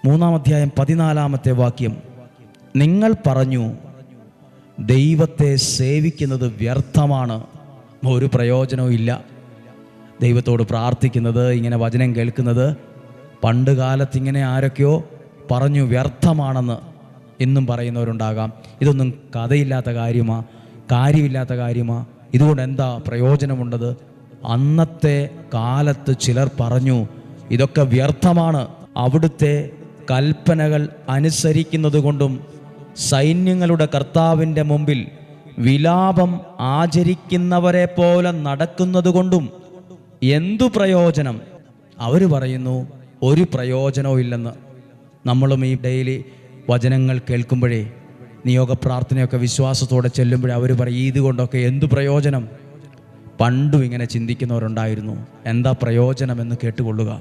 3-ാം അധ്യായം 14-ാമത്തെ വാക്യം, നിങ്ങൾ പറഞ്ഞു ദൈവത്തെ സേവിക്കുന്നത് വ്യർത്ഥമാണ്, ഒരു പ്രയോജനവും ഇല്ല. ദൈവത്തോട് പ്രാർത്ഥിക്കുന്നത്, ഇങ്ങനെ വചനം കേൾക്കുന്നത് പണ്ട് കാലത്ത് ഇങ്ങനെ ആരൊക്കെയോ പറഞ്ഞു വ്യർത്ഥമാണെന്ന് എന്നും പറയുന്നവരുണ്ടാകാം. ഇതൊന്നും കഥയില്ലാത്ത കാര്യമില്ലാത്ത കാര്യമാണ്, ഇതുകൊണ്ട് എന്താ പ്രയോജനമുണ്ടത്? അന്നത്തെ കാലത്ത് ചിലർ പറഞ്ഞു ഇതൊക്കെ വ്യർത്ഥമാണ്. അവിടുത്തെ കൽപ്പനകൾ അനുസരിക്കുന്നത് കൊണ്ടും സൈന്യങ്ങളുടെ കർത്താവിൻ്റെ മുമ്പിൽ വിലാപം ആചരിക്കുന്നവരെ പോലെ നടക്കുന്നത് കൊണ്ടും എന്തു പ്രയോജനം? അവർ പറയുന്നു ഒരു പ്രയോജനവും ഇല്ലെന്ന്. നമ്മളും ഈ ഡെയിലി വചനങ്ങൾ കേൾക്കുമ്പോഴേ, നിയോഗ പ്രാർത്ഥനയൊക്കെ വിശ്വാസത്തോടെ ചെല്ലുമ്പോഴേ അവർ പറയും ഇതുകൊണ്ടൊക്കെ എന്തു പ്രയോജനം? പണ്ടും ഇങ്ങനെ ചിന്തിക്കുന്നവരുണ്ടായിരുന്നു. എന്താ പ്രയോജനമെന്ന് കേട്ടുകൊള്ളുക.